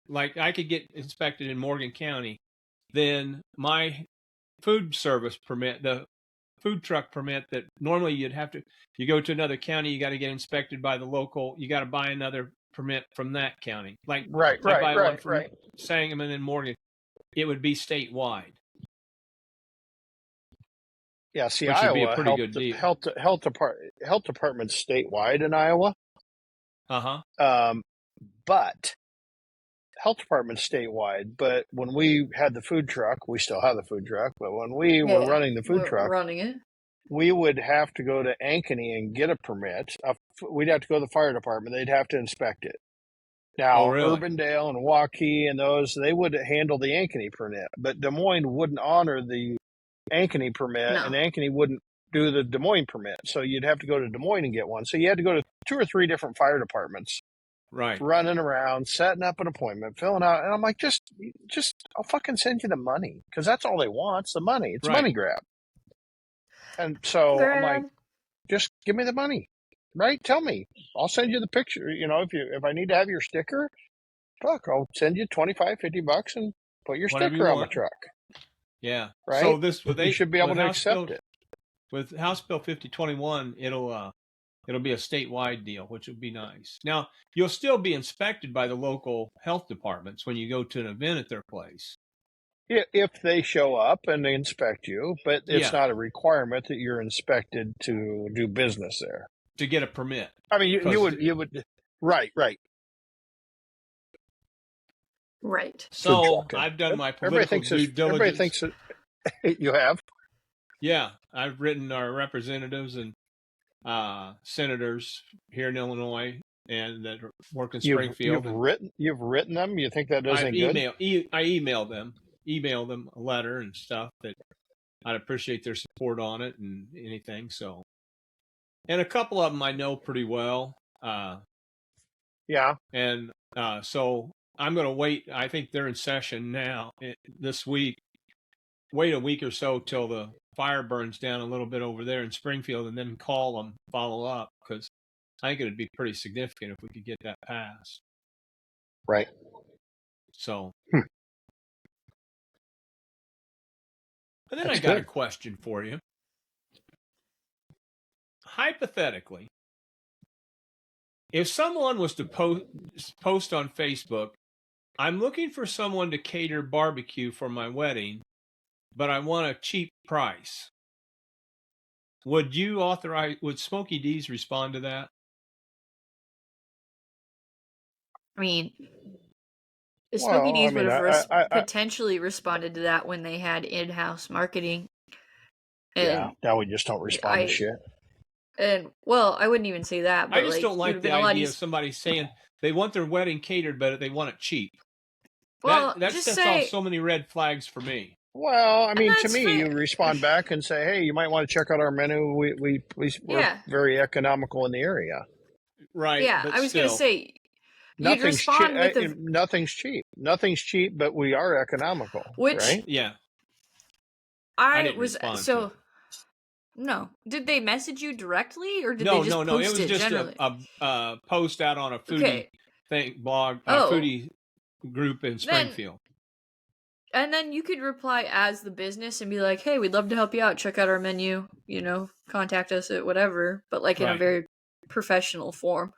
like I could get inspected in Morgan County, then my food service permit, the food truck permit that normally you go to another county, you got to get inspected by the local, you got to buy another permit from that county. Like I buy one from Sangamon and Morgan, it would be statewide. Yeah, see, which Iowa would be a pretty good deal. Health department's statewide in Iowa. But health department's statewide. But when we had the food truck, we still have the food truck. But when we were running the food truck, we would have to go to Ankeny and get a permit. We'd have to go to the fire department. They'd have to inspect it. Now, Urbandale and Waukee and those, they would handle the Ankeny permit, but Des Moines wouldn't honor the Ankeny permit, and Ankeny wouldn't do the Des Moines permit. So you'd have to go to Des Moines and get one. So you had to go to 2 or 3 different fire departments, running around, setting up an appointment, filling out. And I'm like, just I'll fucking send you the money, because that's all they want. It's the money. It's a money grab. And so I'm like, just give me the money. Right? Tell me. I'll send you the picture. If I need to have your sticker, look, I'll send you $25, $50 and put your sticker on the truck. Yeah. Right. So they should be able to accept it. With House Bill 5021, it'll be a statewide deal, which would be nice. Now, you'll still be inspected by the local health departments when you go to an event at their place. If they show up and they inspect you, but it's not a requirement that you're inspected to do business there. To get a permit. I mean, you would. Right. So I've done my political due diligence. Everybody thinks you have. Yeah, I've written our representatives and senators here in Illinois and that work in Springfield. You've written them. You think that doesn't good? I emailed them a letter and stuff that I'd appreciate their support on it and anything. So, and a couple of them I know pretty well. Yeah. And so I'm going to wait. I think they're in session now this week. Wait a week or so till the fire burns down a little bit over there in Springfield, and then call them, follow up, because I think it would be pretty significant if we could get that passed. Right. So. And then I got a question for you. Hypothetically, if someone was to post on Facebook, I'm looking for someone to cater barbecue for my wedding, but I want a cheap price. Would Smokey D's respond to that? I mean, Smokey D's would have potentially responded to that when they had in-house marketing. And now we just don't respond to shit. And, well, I wouldn't even say that. But I just don't like the idea of somebody saying they want their wedding catered, but they want it cheap. Well, that sets off so many red flags for me. Well, I mean, to that's me, fair. you respond back and say, "Hey, you might want to check out our menu. We're Yeah. very economical in the area." Right. Yeah, But I was gonna still, say you'd Nothing's cheap. respond with a Nothing's cheap. Nothing's cheap, but we are economical, which right? yeah, I I didn't was respond to so it. no. Did they message you directly or did No, they just no. It post was it just generally? a post out on a foodie Okay. blog, Oh. foodie group in Springfield. And then you could reply as the business and be like, "Hey, we'd love to help you out. Check out our menu. You know, contact us at whatever." But like in a Right. very professional form.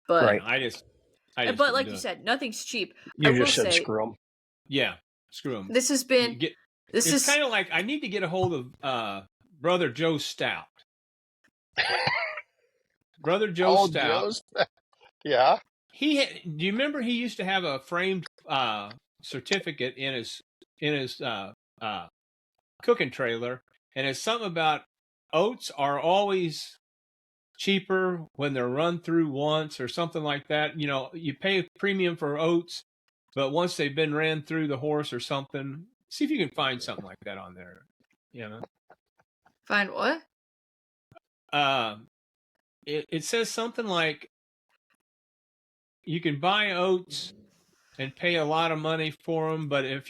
But Right. I just but didn't like do you it. said, nothing's cheap. You I will just said say, screw them. Yeah, screw them. this has been It's kind of like I need to get a hold of Brother Joe Stout. Brother Joe Stout. Yeah. Do you remember he used to have a framed certificate in his cooking trailer, and it's something about oats are always cheaper when they're run through once or something like that. You know, you pay a premium for oats, but once they've been ran through the horse or something, see if you can find something like that on there. You know, find what? It says something like you can buy oats and pay a lot of money for them, but if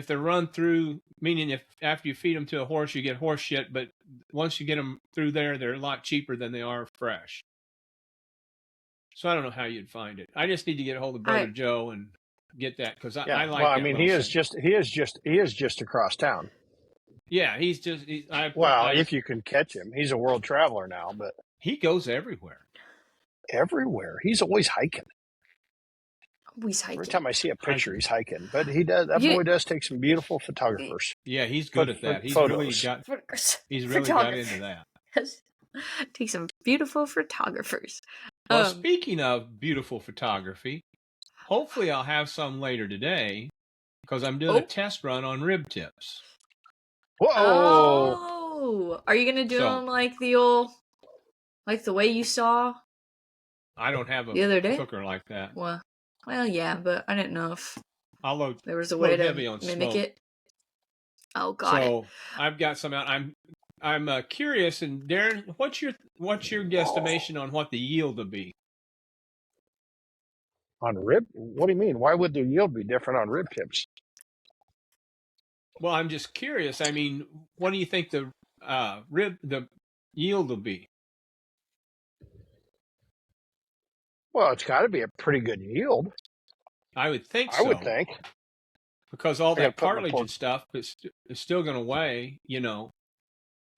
they're run through, meaning if after you feed them to a horse, you get horse shit, but once you get them through there, they're a lot cheaper than they are fresh. So I don't know how you'd find it. I just need to get a hold of Brother Joe and get that because I like. Well, I that mean, he is just across town. Yeah, he's just. If you can catch him, he's a world traveler now, but he goes everywhere. Everywhere, he's always hiking. Always hiking. Every time I see a picture, he's hiking. But he does. That boy does take some beautiful photographers. Yeah, he's good at that. He's photos. really got into that. Take some beautiful photographers. Well, speaking of beautiful photography, hopefully I'll have some later today because I'm doing a test run on rib tips. Whoa! Oh, are you gonna do them like the way you saw? I don't have the other day? cooker like that. Well, yeah, but I didn't know if there was a way to mimic it. Oh, got it. I've got some out. I'm curious, and Darren, what's your guesstimation on what the yield will be? On rib? What do you mean? Why would the yield be different on rib tips? Well, I'm just curious. I mean, what do you think the yield will be? Well, it's got to be a pretty good yield. I would think so. I would think. Because all that cartilage and stuff is still going to weigh, you know.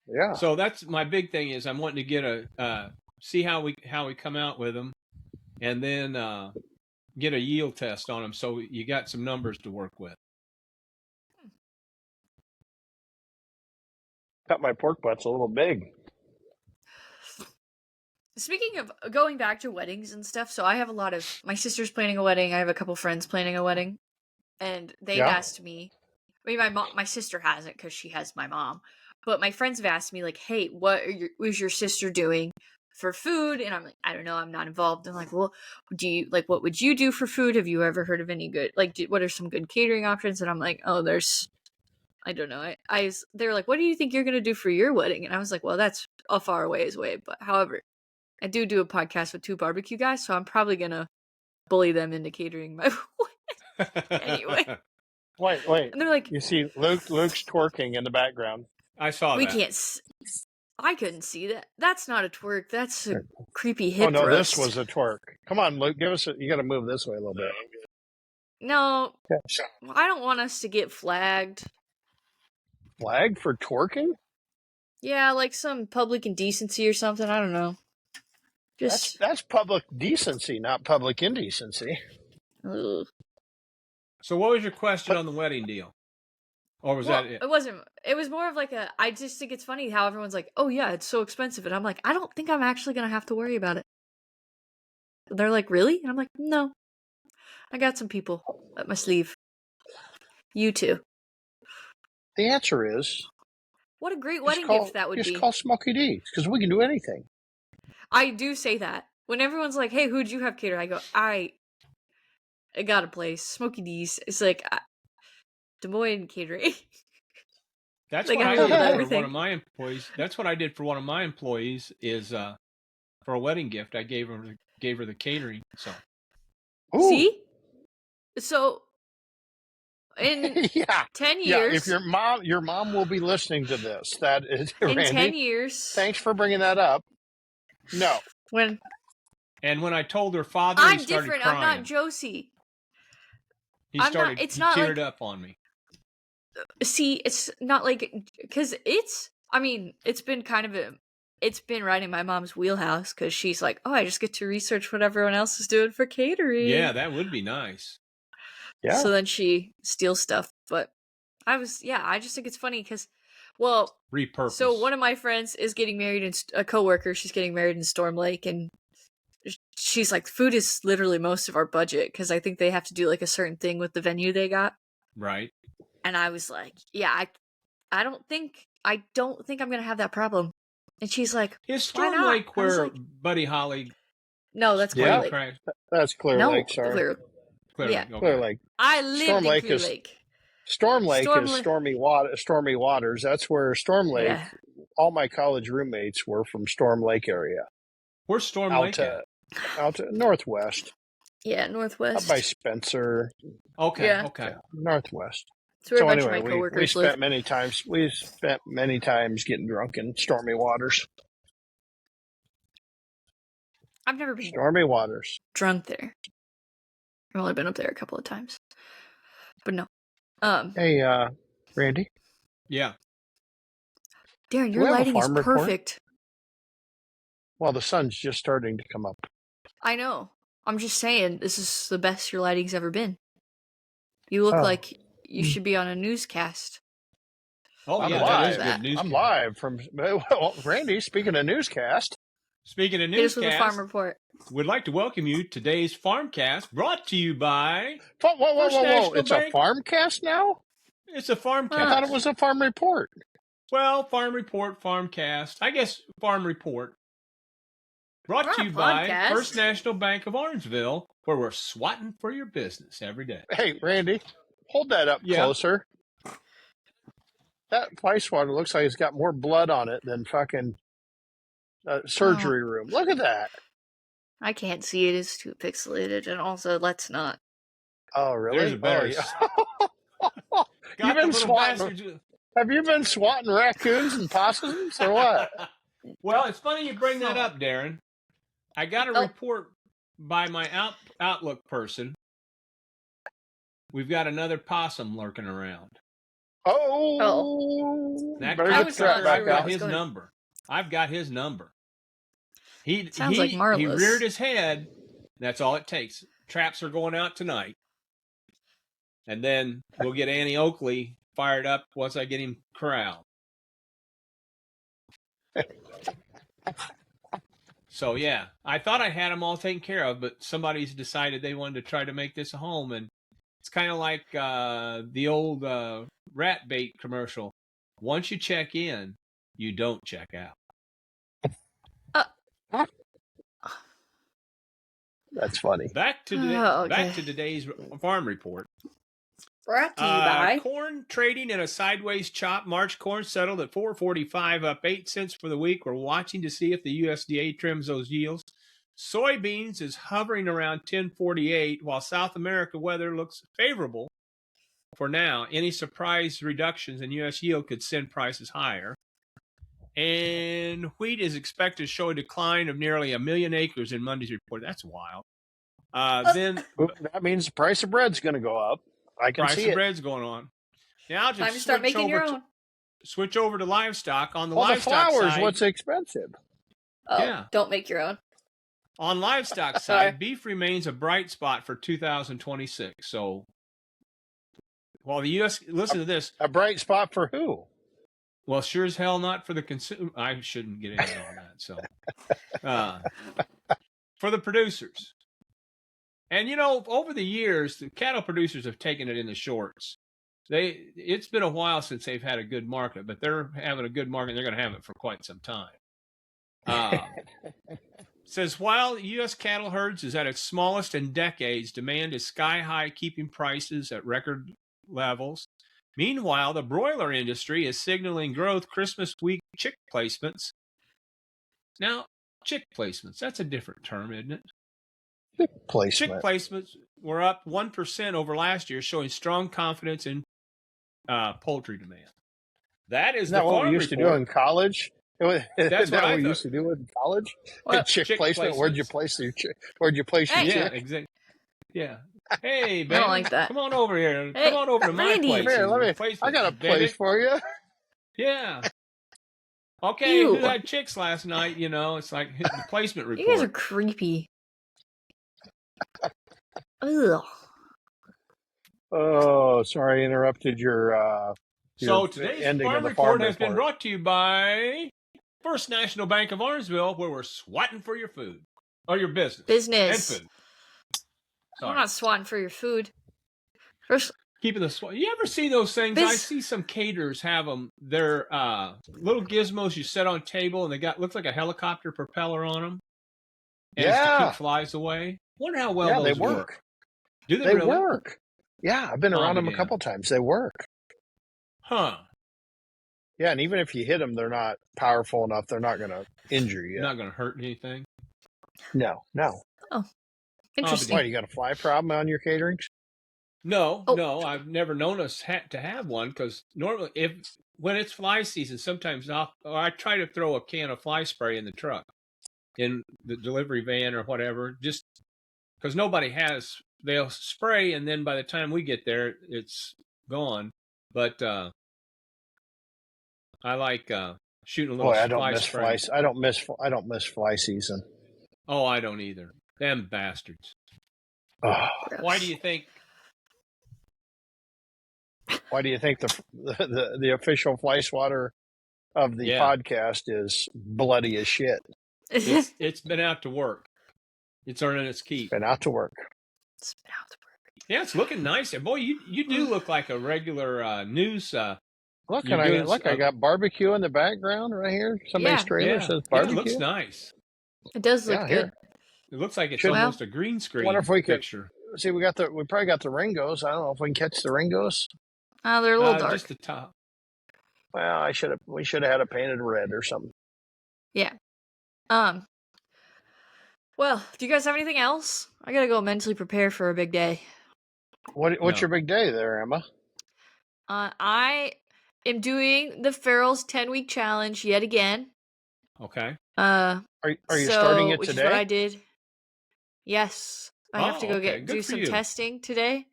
Yeah. So that's my big thing is I'm wanting to get see how we come out with them, and then get a yield test on them so you got some numbers to work with. Cut my pork butts a little big. Speaking of going back to weddings and stuff, so I have my sister's planning a wedding. I have a couple friends planning a wedding, and they've asked me. I mean, my sister hasn't because she has my mom, but my friends have asked me like, "Hey, what is your sister doing for food?" And I'm like, "I don't know. I'm not involved." I'm like, "Well, what would you do for food? Have you ever heard of any good what are some good catering options?" And I'm like, "Oh, I don't know." They're like, "What do you think you're gonna do for your wedding?" And I was like, "Well, that's a far ways away, but however." I do a podcast with 2 barbecue guys, so I'm probably gonna bully them into catering my anyway. Wait. And they're like, you see Luke's twerking in the background. I saw that. I couldn't see that. That's not a twerk. That's a creepy hip thrust. This was a twerk. Come on, Luke, you got to move this way a little bit. No, I don't want us to get flagged. Flagged for twerking? Yeah, like some public indecency or something. I don't know. That's public decency, not public indecency. Ugh. So what was your question on the wedding deal? Or was that it? It wasn't. It was more of like I just think it's funny how everyone's like, "Oh yeah, it's so expensive." And I'm like, I don't think I'm actually going to have to worry about it. And they're like, "Really?" And I'm like, "No. I got some people up my sleeve. You too." The answer is... What a great wedding gift that would be. Just call Smokey D, because we can do anything. I do say that. When everyone's like, "Hey, who'd you have cater?" I go, I got a place, Smokey D's. It's like, Des Moines catering. That's what I did for one of my employees. That's what I did for one of my employees is for a wedding gift. I gave her the catering. So see, so in 10 years, if your mom will be listening to this. That is in Randy, 10 years. Thanks for bringing that up. No. When I told her father, I'm he started different. crying. I'm not Josie. He teared up on me. See, it's not like, because it's been kind of it's been right in my mom's wheelhouse, because she's like, oh, I just get to research what everyone else is doing for catering. Yeah, that would be nice. Yeah. So then she steals stuff, but I just think it's funny because, well, repurpose. So one of my friends is getting married, and a coworker, she's getting married in Storm Lake, and she's like, food is literally most of our budget, because I think they have to do like a certain thing with the venue they got. Right. And I was like, yeah, I don't think I'm gonna have that problem. And she's like, is Storm Lake where Buddy Holly? No, that's Clear Lake. That's Clear Lake. Sorry, Clear Lake. Clear Lake. I lived in Clear Lake. Storm Lake is stormy waters. That's where Storm Lake. Yeah. All my college roommates were from Storm Lake area. Where's Storm Lake at? Out to northwest. Yeah, northwest. Up by Spencer. Okay. Yeah. Okay. Northwest. So anyway, we spent many times. We spent many times getting drunk in stormy waters. I've never been stormy waters drunk there. I've only been up there a couple of times, but no. Hey, Randy. Yeah. Darren, your lighting is perfect. Well, the sun's just starting to come up. I know. I'm just saying, this is the best your lighting's ever been. You look like you should be on a newscast. Oh, I'm live. I'm live from Randy. Speaking of newscast. Hit us with a farm report. We'd like to welcome you to today's Farmcast, brought to you by. Whoa! It's a Farmcast now. It's a Farmcast. I thought it was a farm report. Well, farm report, Farmcast. I guess farm report. Brought to you by First National Bank of Orangeville, where we're swatting for your business every day. Hey, Randy, hold that up closer. That ice water looks like it's got more blood on it than fucking surgery room. Look at that. I can't see it. It's too pixelated, and also, let's not. Oh, really? There's a better. You've been swatting. Have you been swatting raccoons and possums or what? Well, it's funny you bring that up, Darren. I got a report by my Outlook person. We've got another possum lurking around. I've got his number. I've got his number. Sounds like marvelous. He reared his head. That's all it takes. Traps are going out tonight. And then we'll get Annie Oakley fired up once I get him corralled. So, yeah, I thought I had them all taken care of, but somebody's decided they wanted to try to make this a home. And it's kind of like the old rat bait commercial. Once you check in, you don't check out. That's funny. Back to today's farm report. Brought to you by corn trading in a sideways chop. March corn settled at $4.45, up 8 cents for the week. We're watching to see if the USDA trims those yields. Soybeans is hovering around $10.48, while South America weather looks favorable for now. Any surprise reductions in U.S. yield could send prices higher. And wheat is expected to show a decline of nearly 1 million acres in Monday's report. That's wild. Then that means the price of bread's going to go up. I can see it. Price of bread's going on. Now time to start making your own. Switch over to livestock. On the livestock the flowers, side, what's expensive? Oh, yeah. Don't make your own. On livestock side, beef remains a bright spot for 2026. So, while the U.S. listen to this, a bright spot for who? Well, sure as hell not for the consumer. I shouldn't get into all that. So, for the producers. And, over the years, the cattle producers have taken it in the shorts. It's been a while since they've had a good market, but they're having a good market. And they're going to have it for quite some time. Says, while U.S. cattle herds is at its smallest in decades, demand is sky high, keeping prices at record levels. Meanwhile, the broiler industry is signaling growth Christmas week chick placements. Now, chick placements, that's a different term, isn't it? Chick placement. Chick placements were up 1% over last year, showing strong confidence in poultry demand. That is what we used to do in college. That's what we used to do in college. Chick placement. Where'd you place your chick? Where'd you place your chick? Yeah, exactly. Yeah. Hey, baby, I don't like that. come on over here. Hey, come on over to my place. Here, I got a place for you. Yeah. Okay, Ew. who had chicks last night? You know, it's like the placement report. You guys are creepy. Ugh. Oh, sorry, I interrupted your so today's Farm Report has been brought to you by First National Bank of Orangesville, where we're swatting for your food. Or your business. Business. And food. I'm not swatting for your food. First, keeping the SWAT. You ever see those things? I see some caterers have them. They're little gizmos you set on a table, and they looks like a helicopter propeller on them. And it's to keep flies away. Wonder how well those work. Do they really work? Yeah, I've been around them a couple times. They work. Huh. Yeah, and even if you hit them, they're not powerful enough. They're not going to injure you. Not going to hurt anything? No. Oh, interesting. Why, you got a fly problem on your caterings? No. I've never known us to have one, because normally when it's fly season, sometimes I try to throw a can of fly spray in the truck, in the delivery van or whatever, just because nobody has. They'll spray, and then by the time we get there, it's gone. But I like shooting a little fly spray. I don't miss fly season. Oh, I don't either. Them bastards. Oh. Why do you think? Why do you think the official fly swatter of the podcast is bloody as shit? It's been out to work. It's earning its keep. Been out to work. It's been out to work. Yeah, it's looking nice. Boy, you do look like a regular news. Look, I got barbecue in the background right here. Somebody's trailer says barbecue. It looks nice. It does look good. It looks like it's almost a green screen picture. See, we probably got the Ringos. I don't know if we can catch the Ringos. Oh, they're a little dark. Just the top. Well, we should have had it painted red or something. Yeah. Well, do you guys have anything else? I gotta go mentally prepare for a big day. What's your big day there, Emma? I am doing the Farrell's 10-week challenge yet again. Okay. Are you starting it today? Which is what I did. Yes. I have to go do some testing today.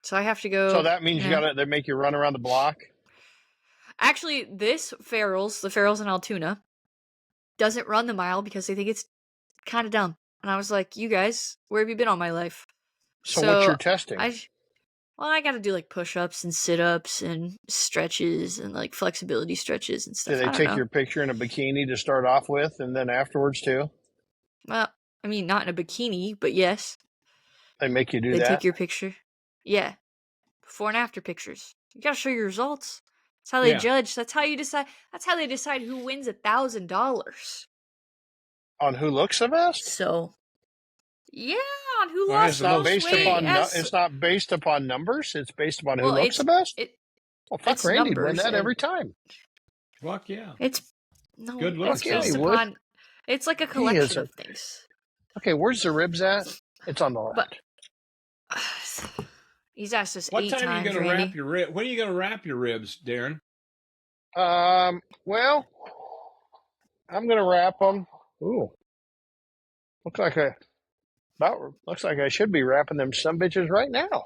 So I have to go. So that means they make you run around the block? Actually, the Farrell's in Altoona, doesn't run the mile because they think it's kind of dumb. And I was like, you guys, where have you been all my life? So what's your testing? I got to do like push-ups and sit-ups and stretches and like flexibility stretches and stuff. Do they take your picture in a bikini to start off with and then afterwards too? Well, I mean, not in a bikini, but yes. They make you do that? They take your picture. Yeah. Before and after pictures. You got to show your results. That's how they judge. That's how you decide. That's how they decide who wins $1,000. On who looks the best? So, yeah, on who lost the most weight. It's not based upon numbers. It's based upon who looks the best. Fuck Randy, win that every time. Fuck yeah. It's good looks. It's like a collection of things. Okay, where's the ribs at? It's on the left. He's asked us 8 times. What time are you going to wrap your ribs? When are you going to wrap your ribs, Darren? Well, I'm going to wrap them. Ooh, looks like I should be wrapping them some bitches right now.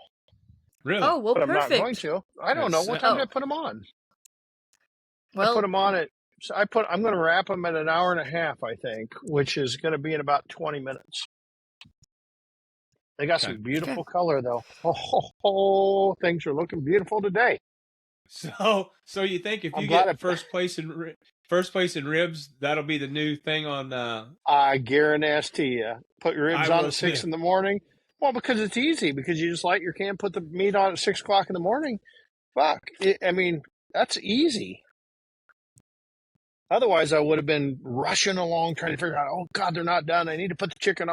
Really? Oh, well, but perfect. I'm not going to. I don't know what time did I put them on. Well, I put them on at. So I'm going to wrap them at 1.5 hours, I think, which is going to be in about 20 minutes. They got some beautiful color, though. Things are looking beautiful today. So you think if you get first place in ribs, that'll be the new thing on? I guarantee you. Put your ribs on at 6 in the morning. Well, because it's easy. Because you just light your can, put the meat on at 6 o'clock in the morning. Fuck. That's easy. Otherwise, I would have been rushing along trying to figure out, oh, God, they're not done. I need to put the chicken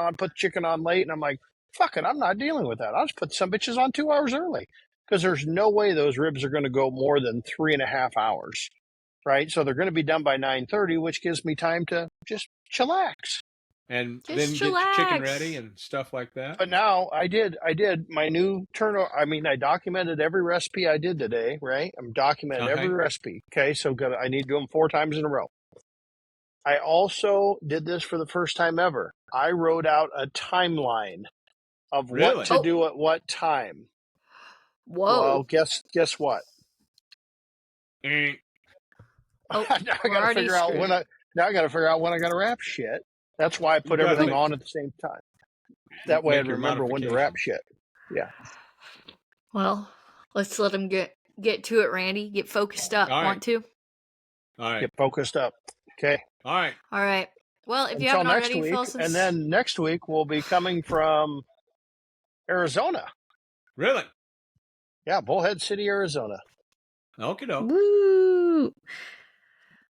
on late. And I'm like, fuck it, I'm not dealing with that. I'll just put some bitches on 2 hours early. because there's no way those ribs are going to go more than 3.5 hours, right? So they're going to be done by 9:30, which gives me time to just chillax. And Just then chillax. get chicken ready and stuff like that. But now I did my new turnover. I mean, I documented every recipe I did today, right? I'm documenting every recipe. Okay, so I need to do them 4 times in a row. I also did this for the first time ever. I wrote out a timeline of what to do at what time. Whoa. Well, guess what? Oh, now I got to figure out when I got to wrap shit. That's why I put everything on at the same time. That way I'd remember when to wrap shit. Yeah. Well, let's let him get to it, Randy. Get focused up. All right. Want to? All right. Get focused up. Okay. All right. All right. Well, if you Until haven't next already, week, and then next week we'll be coming from Arizona. Really? Yeah, Bullhead City, Arizona. Okay, doke. Woo!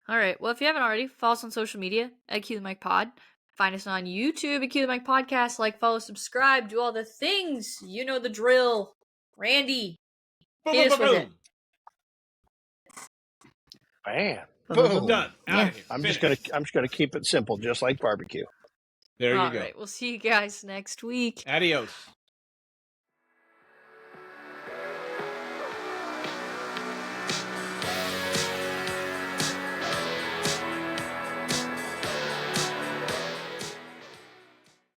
All right. Well, if you haven't already, follow us on social media at Cue the Mic Pod. Find us on YouTube at Cue the Mic Podcast. Like, follow, subscribe, do all the things. You know the drill. Randy, hit us with it. Man, boom, done. Out of here. I'm just gonna keep it simple, just like barbecue. There you go. All right. We'll see you guys next week. Adios.